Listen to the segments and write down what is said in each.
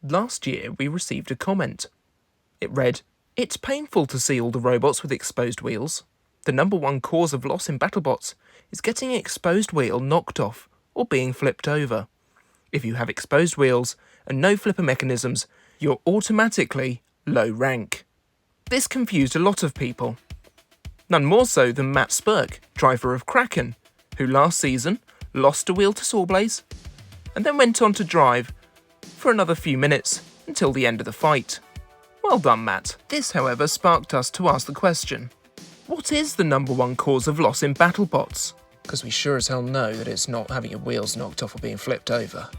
Last year we received a comment. It read, "It's painful to see all the robots with exposed wheels. The number one cause of loss in BattleBots is getting an exposed wheel knocked off or being flipped over. If you have exposed wheels and no flipper mechanisms, you're automatically low rank." This confused a lot of people. None more so than Matt Spurk, driver of Kraken, who last season lost a wheel to Sawblaze and then went on to drive for another few minutes until the end of the fight. Well done, Matt. This, however, sparked us to ask the question, what is the number one cause of loss in BattleBots? Because we sure as hell know that it's not having your wheels knocked off or being flipped over.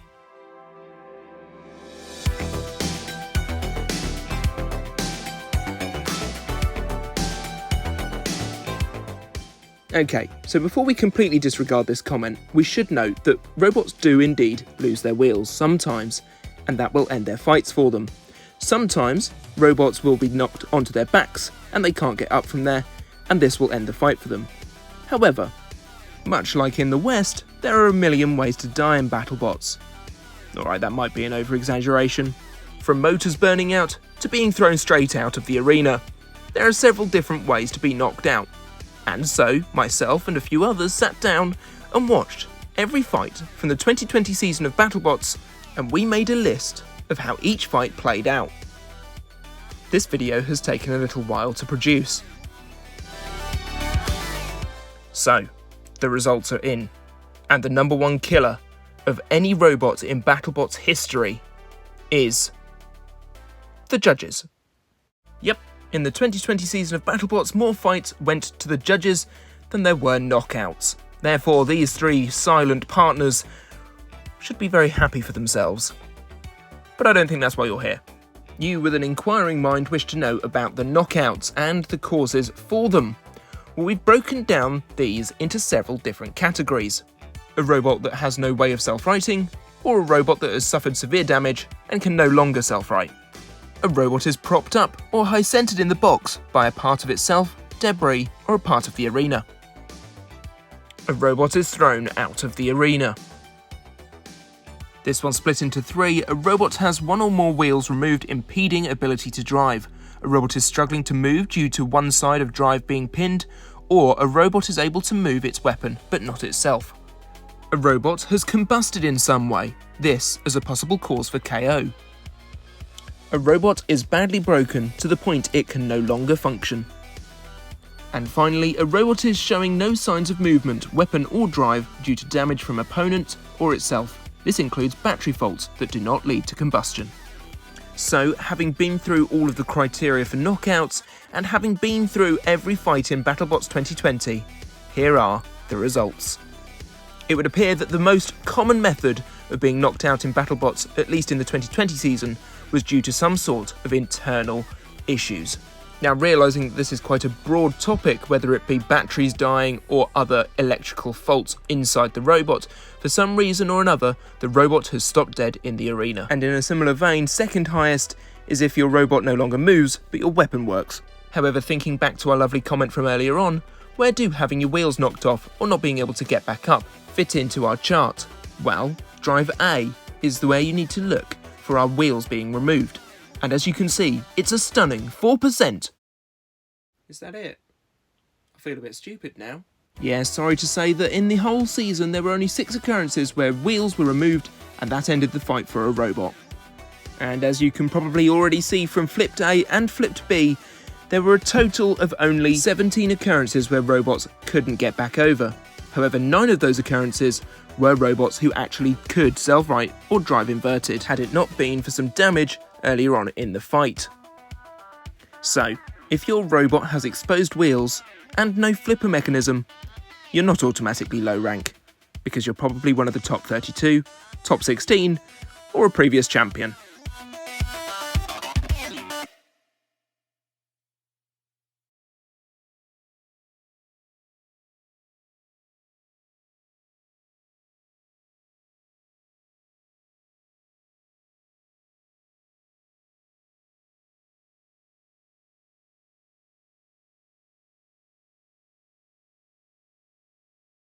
Okay, so before we completely disregard this comment, we should note that robots do indeed lose their wheels sometimes, and that will end their fights for them. Sometimes, robots will be knocked onto their backs, and they can't get up from there, and this will end the fight for them. However, much like in the West, there are a million ways to die in BattleBots. Alright, that might be an over-exaggeration. From motors burning out to being thrown straight out of the arena, there are several different ways to be knocked out. And so, myself and a few others sat down and watched every fight from the 2020 season of BattleBots, and we made a list of how each fight played out. This video has taken a little while to produce. So, the results are in, and the number one killer of any robot in BattleBots history is the judges. Yep. In the 2020 season of BattleBots, more fights went to the judges than there were knockouts. Therefore, these three silent partners should be very happy for themselves. But I don't think that's why you're here. You, with an inquiring mind, wish to know about the knockouts and the causes for them. Well, we've broken down these into several different categories. A robot that has no way of self-righting, or a robot that has suffered severe damage and can no longer self-right. A robot is propped up or high-centered in the box by a part of itself, debris, or a part of the arena. A robot is thrown out of the arena. This one's split into three. A robot has one or more wheels removed, impeding ability to drive. A robot is struggling to move due to one side of drive being pinned, or a robot is able to move its weapon, but not itself. A robot has combusted in some way, this as a possible cause for KO. A robot is badly broken to the point it can no longer function. And finally, a robot is showing no signs of movement, weapon or drive due to damage from opponent or itself. This includes battery faults that do not lead to combustion. So, having been through all of the criteria for knockouts, and having been through every fight in BattleBots 2020, here are the results. It would appear that the most common method of being knocked out in BattleBots, at least in the 2020 season, was due to some sort of internal issues. Now, realising that this is quite a broad topic, whether it be batteries dying or other electrical faults inside the robot, for some reason or another, the robot has stopped dead in the arena. And in a similar vein, second highest is if your robot no longer moves, but your weapon works. However, thinking back to our lovely comment from earlier on, where do having your wheels knocked off or not being able to get back up fit into our chart? Well, drive A is the way you need to look for our wheels being removed. And as you can see, it's a stunning 4%. Is that it? I feel a bit stupid now. Yeah, sorry to say that in the whole season there were only 6 occurrences where wheels were removed, and that ended the fight for a robot. And as you can probably already see from Flipped A and Flipped B, there were a total of only 17 occurrences where robots couldn't get back over. However, 9 of those occurrences were robots who actually could self-right or drive inverted, had it not been for some damage earlier on in the fight. So, if your robot has exposed wheels and no flipper mechanism, you're not automatically low rank, because you're probably one of the top 32, top 16, or a previous champion.